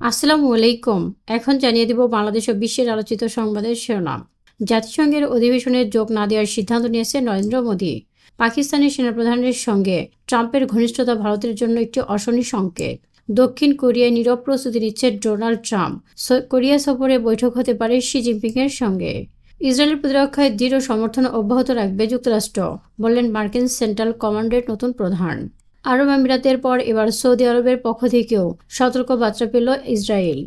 আসসালামু আলাইকুম। এখন জানিয়ে দিব বাংলাদেশ ও বিশ্বের আলোচিত সংবাদের শিরোনাম। জাতিসংঘের অধিবেশনে যোগ না দেওয়ার সিদ্ধান্ত নিয়েছে নরেন্দ্র মোদী। পাকিস্তানের সেনাপ্রধানের সঙ্গে ট্রাম্পের ঘনিষ্ঠতা ভারতের জন্য একটি অশনি সংকেত। দক্ষিণ কোরিয়ায় নীরব প্রস্তুতি নিচ্ছে ডোনাল্ড ট্রাম্প। কোরিয়া সফরে বৈঠক হতে পারে শি জিনপিংয়ের সঙ্গে। ইসরায়েলের প্রতিরক্ষায় দৃঢ় সমর্থন অব্যাহত রাখবে যুক্তরাষ্ট্র, বললেন মার্কিন সেন্ট্রাল কমান্ডের নতুন প্রধান। আরব আমিরাতের পর এবার সৌদি আরবের পক্ষ থেকেও সতর্ক বার্তা পেল ইসরায়েল।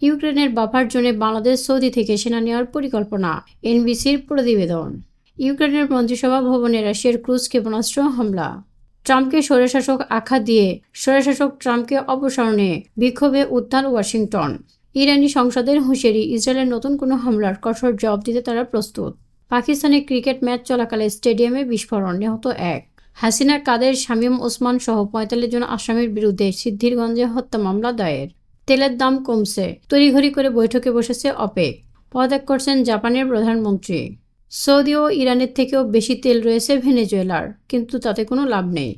ইউক্রেনের বাফার জোনে বাংলাদেশ সৌদি থেকে সেনা নেওয়ার পরিকল্পনা, এনবিসির প্রতিবেদন। ইউক্রেনের মন্ত্রিসভা ভবনে রাশিয়ার ক্রুজ ক্ষেপণাস্ত্র হামলা। ট্রাম্পকে স্বৈরশাসক আখ্যা দিয়ে স্বৈরশাসক ট্রাম্পকে অপসারণে বিক্ষোভে উত্তাল ওয়াশিংটন। ইরানি সংসদের হুঁশিয়ারি, ইসরায়েলের নতুন কোনো হামলার কঠোর জবাব দিতে তারা প্রস্তুত। পাকিস্তানে ক্রিকেট ম্যাচ চলাকালে স্টেডিয়ামে বিস্ফোরণ, নিহত এক। হাসিনা, কাদের, শামীম ওসমান সহ ৪৫ জন আসামির বিরুদ্ধে সিদ্ধিরগঞ্জে হত্যা মামলা দায়ের। তেলের দাম কমছে, তড়িঘড়ি করে বৈঠকে বসেছে অপেক। পদত্যাগ করছেন জাপানের প্রধানমন্ত্রী। সৌদি ও ইরানের থেকেও বেশি তেল রয়েছে ভেনেজুয়েলার, কিন্তু তাতে কোনো লাভ নেই।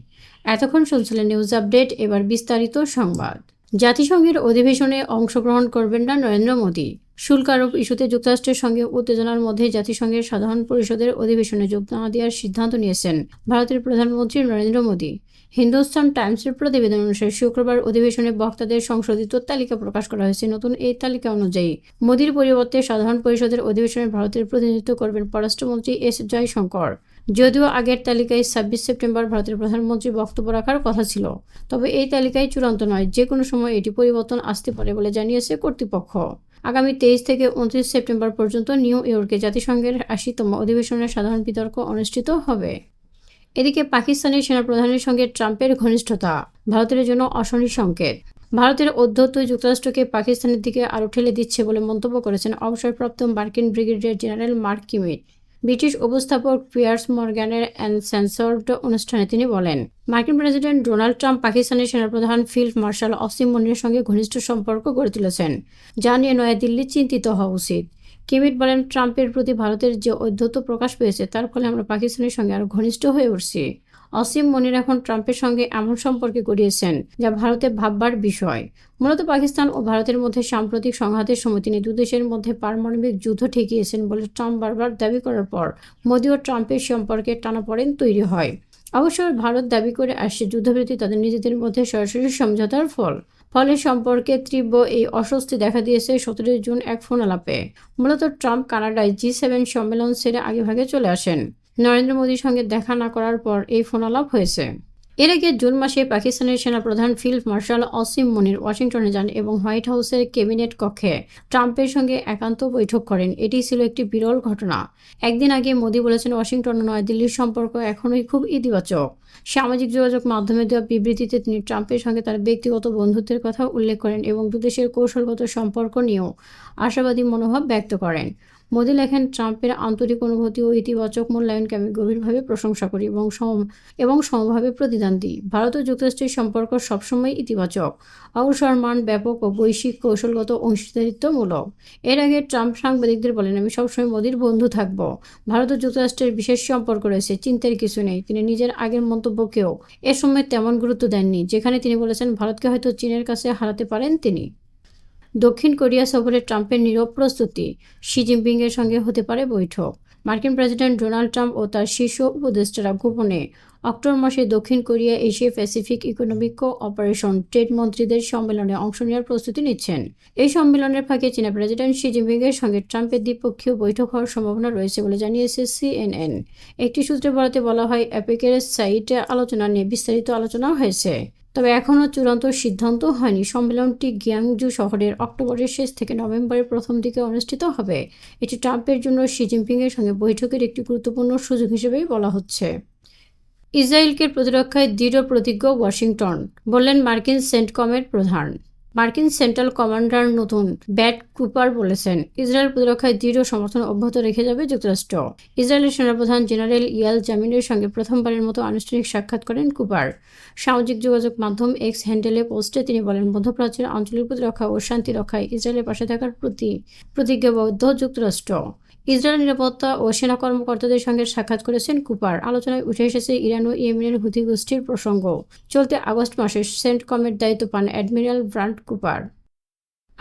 এতক্ষণ শুনছিলেন নিউজ আপডেট, এবার বিস্তারিত সংবাদ। জাতিসংঘের অধিবেশনে অংশগ্রহণ করবেন না নরেন্দ্র মোদী। শুল্ক আরোপ ইস্যুতে যুক্তরাষ্ট্রের সঙ্গে উত্তেজনার মধ্যে জাতিসংঘের সাধারণ পরিষদের অধিবেশনে যোগ না দেওয়ার সিদ্ধান্ত নিয়েছেন ভারতের প্রধানমন্ত্রী নরেন্দ্র মোদী। হিন্দুস্তান টাইমসের প্রতিবেদন অনুসারে শুক্রবার অধিবেশনে বক্তাদের সংশোধিত তালিকা প্রকাশ করা হয়েছে। নতুন এই তালিকা অনুযায়ী মোদীর পরিবর্তে সাধারণ পরিষদের অধিবেশনে ভারতের প্রতিনিধিত্ব করবেন পররাষ্ট্রমন্ত্রী এস জয়শঙ্কর। যদিও আগের তালিকায় ২৬ সেপ্টেম্বর ভারতের প্রধানমন্ত্রী বক্তব্য রাখার কথা ছিল, তবে এই তালিকায় চূড়ান্ত নয়, যে কোনো সময় এটি পরিবর্তন আসতে পারে বলে জানিয়েছে কর্তৃপক্ষ। আগামী ২৩ থেকে ২৯ সেপ্টেম্বর পর্যন্ত নিউ ইয়র্কে জাতিসংঘের ৮০তম অধিবেশনের সাধারণ বিতর্ক অনুষ্ঠিত হবে। এদিকে পাকিস্তানের সেনাপ্রধানের সঙ্গে ট্রাম্পের ঘনিষ্ঠতা ভারতের জন্য অশনি সংকেত। ভারতের ঔদ্ধত্য যুক্তরাষ্ট্রকে পাকিস্তানের দিকে আরও ঠেলে দিচ্ছে বলে মন্তব্য করেছেন অবসরপ্রাপ্ত মার্কিন ব্রিগেডিয়ার জেনারেল মার্ক কিমিট। ব্রিটিশ উপস্থাপক পিয়ার্স মর্গ্যানের আনসেন্সর্ড অনুষ্ঠানে তিনি বলেন, মার্কিন প্রেসিডেন্ট ডোনাল্ড ট্রাম্প পাকিস্তানের সেনাপ্রধান ফিল্ড মার্শাল আসিম মনিরের সঙ্গে ঘনিষ্ঠ সম্পর্ক গড়ে তুলেছেন, যা নিয়ে নয়াদিল্লি চিন্তিত হওয়া উচিত। কিমিট বলেন, ট্রাম্পের প্রতি ভারতের যে ঔদ্ধত্য প্রকাশ পেয়েছে তার ফলে আমরা পাকিস্তানের সঙ্গে আরও ঘনিষ্ঠ হয়ে উঠছি। অসীম মনির এখন ট্রাম্পের সঙ্গে এমন সম্পর্কে গড়িয়েছেন যা ভারতে ভাববার বিষয়। মূলত পাকিস্তান ও ভারতের মধ্যে সাম্প্রতিক সংঘাতের সময় তিনি দুদেশের মধ্যে পারমাণবিক যুদ্ধ ঠেকিয়েছেন বলে ট্রাম্প বারবার দাবি করার পর মোদি ও ট্রাম্পের সম্পর্কে টানাপোড়েন তৈরি হয়। অবশ্য ভারত দাবি করে আসছে যুদ্ধবিরতি তাদের নিজেদের মধ্যে সরাসরি সমঝোতার ফলে সম্পর্কে তীব্র এই অস্বস্তি দেখা দিয়েছে ১৭ জুন এক ফোন আলাপে। মূলত ট্রাম্প কানাডায় G7 সম্মেলন সেরে আগেভাগে চলে আসেন। নরেন্দ্র মোদীর সঙ্গে দেখা না করার পর এই ফোন আলাপ হয়েছে। এর আগে জুন মাসে পাকিস্তানের সেনাপ্রধান ফিল্ড মার্শাল আসিম মনির ওয়াশিংটনে যান এবং হোয়াইট হাউসের ক্যাবিনেট কক্ষে ট্রাম্পের সঙ্গে একান্ত বৈঠক করেন। এটি ছিল একটি বিরল ঘটনা। একদিন আগে মোদী বলেছেন, ওয়াশিংটন ও নয়াদিল্লির সম্পর্ক এখনই খুব ইতিবাচক। সামাজিক যোগাযোগ মাধ্যমে দেওয়া বিবৃতিতে তিনি ট্রাম্পের সঙ্গে তার ব্যক্তিগত বন্ধুত্বের কথা উল্লেখ করেন এবং দুদেশের কৌশলগত সম্পর্ক নিয়েও আশাবাদী মনোভাব ব্যক্ত করেন। মোদী লেখেন, ট্রাম্পের আন্তরিক অনুভূতি ও ইতিবাচক মূল্যায়নকে আমি গভীরভাবে প্রশংসা করি এবং সমভাবে প্রতিদান দিই। ভারত ও যুক্তরাষ্ট্রের সম্পর্ক সবসময় ইতিবাচক, অবসরমান, ব্যাপক ও বৈশ্বিক কৌশলগত অংশীদারিত্বমূলক। এর আগে ট্রাম্প সাংবাদিকদের বলেন, আমি সবসময় মোদীর বন্ধু থাকব। ভারত ও যুক্তরাষ্ট্রের বিশেষ সম্পর্ক রয়েছে, চিন্তার কিছু নেই। তিনি নিজের আগের মন্তব্যকেও এ সময় তেমন গুরুত্ব দেননি, যেখানে তিনি বলেছেন ভারতকে হয়তো চীনের কাছে হারাতে পারেন তিনি। দক্ষিণ কোরিয়া সফরে ট্রাম্পের নীরব প্রস্তুতি, শি জিনপিংয়ের সঙ্গে হতে পারে বৈঠক। মার্কিন প্রেসিডেন্ট ডোনাল্ড ট্রাম্প ও তার শীর্ষ উপদেষ্টারা গোপনে অক্টোবর মাসে দক্ষিণ Korea Asia Pacific economic cooperation trade মন্ত্রীদের সম্মেলনে অংশ নেওয়ার প্রস্তুতি নিচ্ছেন। এই সম্মেলনের ফাঁকে চীনা প্রেসিডেন্ট শি জিনপিংয়ের সঙ্গে ট্রাম্পের দ্বিপক্ষীয় বৈঠক হওয়ার সম্ভাবনা রয়েছে বলে জানিয়েছে CNN। একটি সূত্রে বলা হয়, অ্যাপেকের সাইটে আলোচনা নিয়ে বিস্তারিত আলোচনা হয়েছে, তবে এখনও চূড়ান্ত সিদ্ধান্ত হয়নি। সম্মেলনটি গিয়াংজু শহরের অক্টোবরের শেষ থেকে নভেম্বরের প্রথম দিকে অনুষ্ঠিত হবে। এটি ট্রাম্পের জন্য শি জিনপিংয়ের সঙ্গে বৈঠকের একটি গুরুত্বপূর্ণ সুযোগ হিসেবেই বলা হচ্ছে। ইসরায়েলকে প্রতিরক্ষায় দৃঢ় প্রতিজ্ঞ ওয়াশিংটন, বললেন মার্কিন সেন্টকমের প্রধান। মার্কিন সেন্ট্রাল কমান্ডার নতুন ব্যাট কুপার বলেছেন, ইসরায়েল প্রতিরক্ষায় দৃঢ় সমর্থন অব্যাহত রেখে যাবে যুক্তরাষ্ট্র। ইসরায়েলের সেনাপ্রধান জেনারেল ইয়াল জামিনের সঙ্গে প্রথমবারের মতো আনুষ্ঠানিক সাক্ষাৎ করেন কুপার। সামাজিক যোগাযোগ মাধ্যম এক্স হ্যান্ডেলে পোস্টে তিনি বলেন, মধ্যপ্রাচ্যের আঞ্চলিক প্রতিরক্ষা ও শান্তি রক্ষায় ইসরায়েলের পাশে থাকার প্রতি প্রতিজ্ঞাবদ্ধ যুক্তরাষ্ট্র। ইসরায়েলের নিরাপত্তা ও সেনা কর্মকর্তাদের সঙ্গে সাক্ষাৎ করেছেন কুপার। আলোচনায় উঠে এসেছে ইরান ও ইয়েমেনের হুথি গোষ্ঠীর প্রসঙ্গ। চলতি আগস্ট মাসে সেন্টকমের দায়িত্ব পান অ্যাডমিরাল ব্রান্ট কুপার।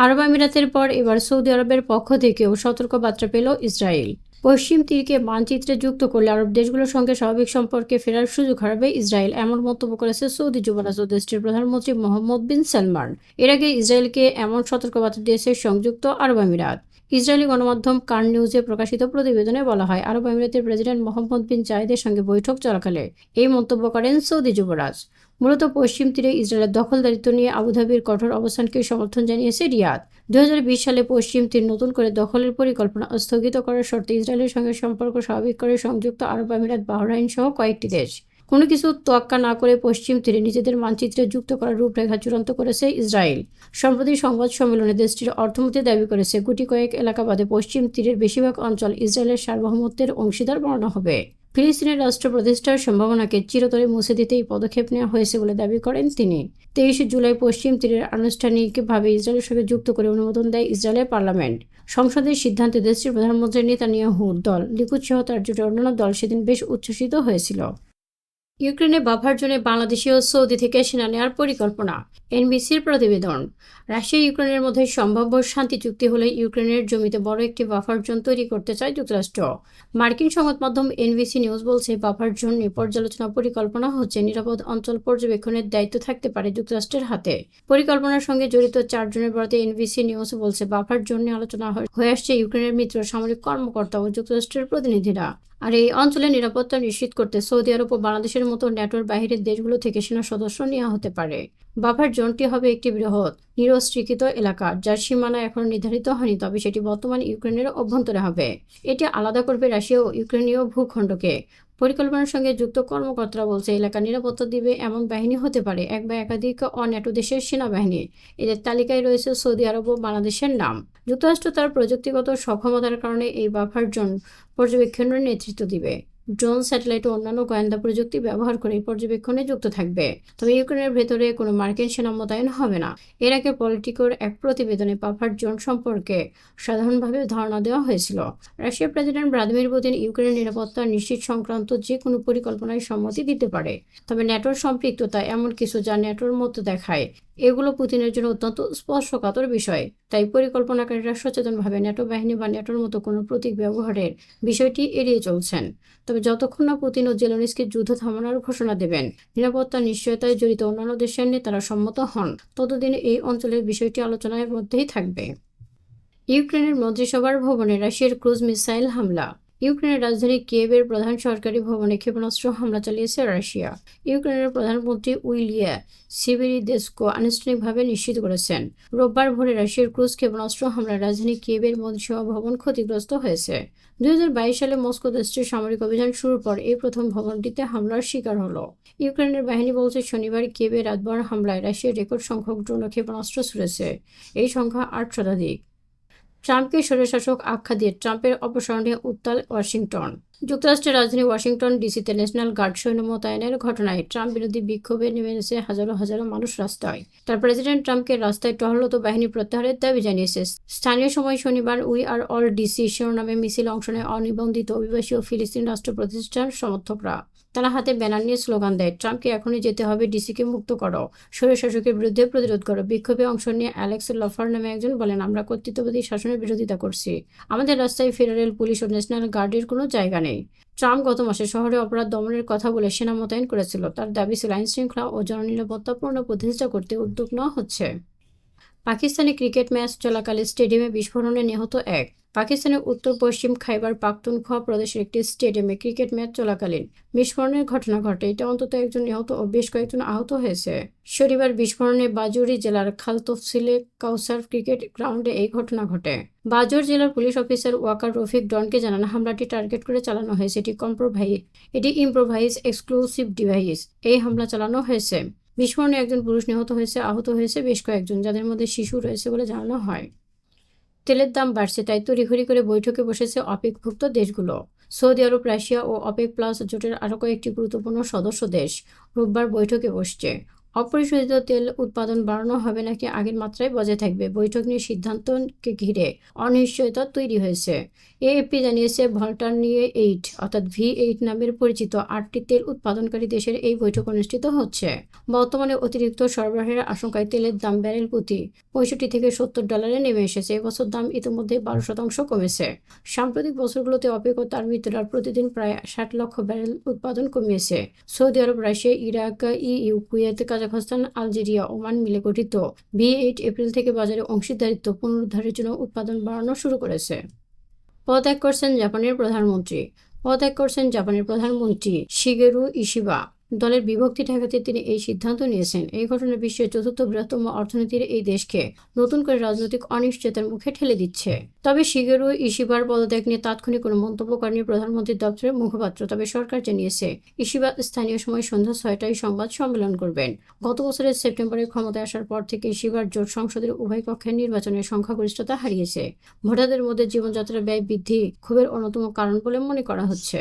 আরব আমিরাতের পর এবার সৌদি আরবের পক্ষ থেকেও সতর্কবার্তা পেল ইসরায়েল। পশ্চিম তীরকে মানচিত্রে যুক্ত করলে আরব দেশগুলোর সঙ্গে স্বাভাবিক সম্পর্কে ফেরার সুযোগ হারাবে ইসরায়েল, এমন মন্তব্য করেছে সৌদি যুবরাজ ও দেশটির প্রধানমন্ত্রী মোহাম্মদ বিন সালমান। এর আগে ইসরায়েলকে এমন সতর্কবার্তা দিয়েছে সংযুক্ত আরব আমিরাত। ইসরায়েলি গণমাধ্যম কান নিউজে প্রকাশিত প্রতিবেদনে বলা হয়, আরব আমিরাতের প্রেসিডেন্ট মোহাম্মদ বিন জায়েদের সঙ্গে বৈঠক চলাকালে এই মন্তব্য করেন সৌদি যুবরাজ। মূলত পশ্চিম তীরে ইসরায়েলের দখলদারিত্ব নিয়ে আবুধাবির কঠোর অবস্থানকে সমর্থন জানিয়েছে রিয়াদ। 2020 সালে পশ্চিম তীর নতুন করে দখলের পরিকল্পনা স্থগিত করার শর্তে ইসরায়েলের সঙ্গে সম্পর্ক স্বাভাবিক করে সংযুক্ত আরব আমিরাত, বাহরাইন সহ কয়েকটি দেশ। কোনো কিছু তোয়াক্কা না করে পশ্চিম তীরে নিজেদের মানচিত্রে যুক্ত করার রূপরেখা চূড়ান্ত করেছে ইসরায়েল। সম্প্রতি সংবাদ সম্মেলনে দেশটির অর্থমন্ত্রী দাবি করেছে, গুটি কয়েক এলাকা বাদে পশ্চিম তীরের বেশিরভাগ অঞ্চল ইসরায়েলের সার্বভৌমত্বের অংশীদার বানানো হবে। ফিলিস্তিনের রাষ্ট্র প্রতিষ্ঠার সম্ভাবনাকে চিরতরে মুছে দিতে এই পদক্ষেপ নেওয়া হয়েছে বলে দাবি করেন তিনি। 23 জুলাই পশ্চিম তীরের আনুষ্ঠানিকভাবে ইসরায়েলের সঙ্গে যুক্ত করে অনুমোদন দেয় ইসরায়েলের পার্লামেন্ট। সংসদের সিদ্ধান্তে দেশটির প্রধানমন্ত্রী নেতানিয়াহুর দল, লিকুদ সহ তার জোটের অন্যান্য দল সেদিন বেশ উচ্ছ্বসিত হয়েছিল। ইউক্রেনে বাফার জোনে বাংলাদেশি ও সৌদি থেকে সেনা নেওয়ার পরিকল্পনা। এনবিসির প্রতিবেদন। রাশিয়া ইউক্রেনের মধ্যে সম্ভাব্য শান্তি চুক্তি হলে ইউক্রেনের জমিতে বড় একটি বাফার জোন তৈরি করতে চায় যুক্তরাষ্ট্র। মার্কিন সংবাদ মাধ্যম এনবিসি নিউজ বলছে, বাফার জোন নিয়ে পর্যালোচনা পরিকল্পনা হচ্ছে। নিরাপদ অঞ্চল পর্যবেক্ষণের দায়িত্ব থাকতে পারে যুক্তরাষ্ট্রের হাতে। পরিকল্পনার সঙ্গে জড়িত 4 জনের বরাতে এনবিসি নিউজ বলছে, বাফার জোন নিয়ে আলোচনা হয়ে আসছে ইউক্রেনের মিত্র সামরিক কর্মকর্তা ও যুক্তরাষ্ট্রের প্রতিনিধিরা। আর এই অঞ্চলের নিরাপত্তা নিশ্চিত করতে সৌদি আরব ও বাংলাদেশের মতো ন্যাটোর বাইরের দেশগুলো থেকে সেনা সদস্য নেওয়া হতে পারে। বাফার জোনটি হবে একটি বৃহৎ নিরস্ত্রীকৃত এলাকা, যার সীমানা এখনো নির্ধারিত হয়নি, তবে সেটি বর্তমান ইউক্রেনের অভ্যন্তরে হবে। এটি আলাদা করবে রাশিয়া ও ইউক্রেনীয় ভূখণ্ডকে। পরিকল্পনার সঙ্গে যুক্ত কর্মকর্তারা বলছে, এলাকার নিরাপত্তা দিবে এমন বাহিনী হতে পারে এক বা একাধিক অন্যাটো দেশের সেনাবাহিনী। এদের তালিকায় রয়েছে সৌদি আরব ও বাংলাদেশের নাম। যুক্তরাষ্ট্র তার প্রযুক্তিগত সক্ষমতার কারণে এই বাফার জোন পর্যবেক্ষণের নেতৃত্ব দিবে। ড্রোন, স্যাটেলাইট ও অন্যান্য গোয়েন্দা প্রযুক্তি ব্যবহার করে পর্যবেক্ষণে যুক্ত থাকবে। তবে ইউক্রেনের ভেতরে কোনো মার্কিন সেনা মোতায়েন হবে না। এর আগে পলিটিকোর এক প্রতিবেদনে বাফার জোন সম্পর্কে সাধারণভাবে ধারণা দেওয়া হয়েছিল। রাশিয়ার প্রেসিডেন্ট ভ্লাদিমির পুতিন ইউক্রেনের নিরাপত্তা নিশ্চিত সংক্রান্ত যে কোনো পরিকল্পনায় সম্মতি দিতে পারে, তবে ন্যাটোর সম্পৃক্ততা এমন কিছু যা ন্যাটোর মতো দেখায়, এগুলো পুতিনের জন্য অত্যন্ত স্পর্শকাতর বিষয়। তাই পরিকল্পনাকারীরা সচেতনভাবে ন্যাটো বাহিনী বা ন্যাটোর মতো কোনো প্রতীক ব্যবহারের বিষয়টি এড়িয়ে চলছেন। তবে যতক্ষণ না পুতিন ও জেলেনস্কি যুদ্ধ থামানোর ঘোষণা দেবেন, নিরাপত্তা নিশ্চয়তায় জড়িত অন্যান্য দেশের নেতারা সম্মত হন, ততদিন এই অঞ্চলের বিষয়টি আলোচনার মধ্যেই থাকবে। ইউক্রেনের মন্ত্রিসভার ভবনে রাশিয়ার ক্রুজ মিসাইল হামলা। ইউক্রেনের রাজধানী কিয়েভের প্রধান সরকারি ভবনে ক্ষেপণাস্ত্র হামলা চালিয়েছে রাশিয়া। ইউক্রেনের প্রধানমন্ত্রী উইলিয়া সিভেরিদেস্কো আনুষ্ঠানিকভাবে নিশ্চিত করেছেন, রোববার ভোরে রাশিয়ার ক্রুজ ক্ষেপণাস্ত্র হামলায় রাজধানী কিয়েভের মন্ত্রিসভা ভবন ক্ষতিগ্রস্ত হয়েছে। 2022 সালে মস্কো দেশটির সামরিক অভিযান শুরুর পর এই প্রথম ভবনটিতে হামলার শিকার হলো। ইউক্রেনের বাহিনী বলছে, শনিবার কিয়েভে রাতভর হামলায় রাশিয়ার রেকর্ড সংখ্যক ড্রোন ও ক্ষেপণাস্ত্র ছুড়েছে। এই সংখ্যা 8 শতাধিক। ট্রাম্পকে স্বৈরশাসক আখ্যা দিয়ে ট্রাম্পের অপসারণে উত্তাল ওয়াশিংটন। যুক্তরাষ্ট্রের রাজধানী ওয়াশিংটন ডিসিতে ন্যাশনাল গার্ড সৈন্য মোতায়েনের ঘটনায় ট্রাম্প বিরোধী বিক্ষোভে নেমেছে হাজারো হাজারো মানুষ রাস্তায়। তার প্রেসিডেন্ট ট্রাম্পকে রাস্তায় টহলরত বাহিনী প্রত্যাহারের দাবি জানিয়েছে। স্থানীয় সময় শনিবার উই আর অল ডিসি শিরোনামে মিছিলে অংশ নেয় অনিবন্ধিত অভিবাসী ও ফিলিস্তিন রাষ্ট্র প্রতিষ্ঠার সমর্থকরা। তারা হাতে ব্যানার নিয়ে স্লোগান দেয়, ট্রাম্পকে এখনই যেতে হবে, ডিসিকে মুক্ত করো, স্বৈরশাসকের বিরুদ্ধে প্রতিরোধ করো। বিক্ষোভে অংশ নিয়ে অ্যালেক্স লফার নামে একজন বলেন, আমরা কর্তৃত্ববাদী শাসনের বিরোধিতা করছি। আমাদের রাস্তায় ফেডারেল পুলিশ ও ন্যাশনাল গার্ডের কোনো জায়গা নেই। ট্রাম্প গত মাসে শহরে অপরাধ দমনের কথা বলে সেনা মোতায়েন করেছিল। তার দাবি ছিল, আইন শৃঙ্খলা ও জননিরাপত্তাপূর্ণ প্রতিষ্ঠা করতে উদ্যোগ নেওয়া হচ্ছে। পাকিস্তানি ক্রিকেট ম্যাচ চলাকালে স্টেডিয়ামে বিস্ফোরণে নিহত এক। পাকিস্তানের উত্তর পশ্চিম খাইবার পাখতুনখোয়া প্রদেশের একটি স্টেডিয়ামে ক্রিকেট ম্যাচ চলাকালীন বিস্ফোরণের ঘটনা ঘটে। এতে অন্তত একজন নিহত ও বেশ কয়েকজন আহত হয়েছে। শনিবার বিস্ফোরণে বাজুরি জেলার খালতফসিলে কাউসার ক্রিকেট গ্রাউন্ডে এই ঘটনা ঘটে। বাজুর জেলার পুলিশ অফিসার ওয়াকার রফিক ডনকে জানান, হামলাটি টার্গেট করে চালানো হয়েছে। এটি ইম্প্রোভাইজ এক্সক্লুসিভ ডিভাইস। এই হামলা চালানো হয়েছে। বিস্ফোরণে একজন পুরুষ নিহত হয়েছে, আহত হয়েছে বেশ কয়েকজন, যাদের মধ্যে শিশু রয়েছে বলে জানানো হয়। তেলের দাম বাড়ছে, তাই তড়িঘড়ি করে বৈঠকে বসেছে অপেকভুক্ত দেশগুলো। সৌদি আরব, রাশিয়া ও অপেক প্লাস জোটের আরও কয়েকটি গুরুত্বপূর্ণ সদস্য দেশ রোববার বৈঠকে বসছে। অপরিশোধিত তেল উৎপাদন বাড়ানো হবে নাকি আগের মাত্রায় বজায় থাকবে, বৈঠক নিয়ে সিদ্ধান্তকে ঘিরে অনিশ্চয়তা তৈরি হয়েছে। এএফপি জানিয়েছে ভল্টারনিয়ে-8 অর্থাৎ V8 নামের পরিচিত 8টি তেল উৎপাদনকারী দেশের এই বৈঠক অনুষ্ঠিত হচ্ছে। বর্তমানে অতিরিক্ত সরবরাহের আশঙ্কায় তেলের দাম ব্যারেল প্রতি $65 থেকে $70 নেমে এসেছে। এবছর দাম ইতিমধ্যে 12% কমেছে। সাম্প্রতিক বছরগুলোতে OPEC ও তার মিত্ররা প্রতিদিন প্রায় 60 লক্ষ ব্যারেল উৎপাদন কমিয়েছে। সৌদি আরব, Russia, Iraq, EU, Kuwait, Kazakhstan, Algeria, Oman মিলে গঠিত V8 এপ্রিল থেকে বাজারে অংশীদারিত্ব পুনরুদ্ধারের জন্য উৎপাদন বাড়ানো শুরু করেছে। পদত্যাগ করছেন জাপানের প্রধানমন্ত্রী। পদত্যাগ করছেন জাপানের প্রধানমন্ত্রী শিগেরু ইশিবা। দলের বিভক্তি ঠেকাতে তিনি এই সিদ্ধান্ত নিয়েছেন। এই ঘটনা বিশ্বের চতুর্থ বৃহত্তম অর্থনীতির এই দেশকে নতুন করে রাজনৈতিক অনিশ্চয়তার মুখে ঠেলে দিচ্ছে। তবে শিগেরু ইশিবার পদত্যাগ নিয়ে তাৎক্ষণিক কোনো মন্তব্য করেনি প্রধানমন্ত্রীর দপ্তরের মুখপাত্র। তবে সরকার জানিয়েছে ইশিবা স্থানীয় সময় সন্ধ্যা 6টায় সংবাদ সম্মেলন করবেন। গত বছরের সেপ্টেম্বরে ক্ষমতায় আসার পর থেকে ইশিবার জোট সংসদের উভয় কক্ষের নির্বাচনের সংখ্যাগরিষ্ঠতা হারিয়েছে। ভোটারদের মধ্যে জীবনযাত্রার ব্যয় বৃদ্ধি ক্ষোভের অন্যতম কারণ বলে মনে করা হচ্ছে।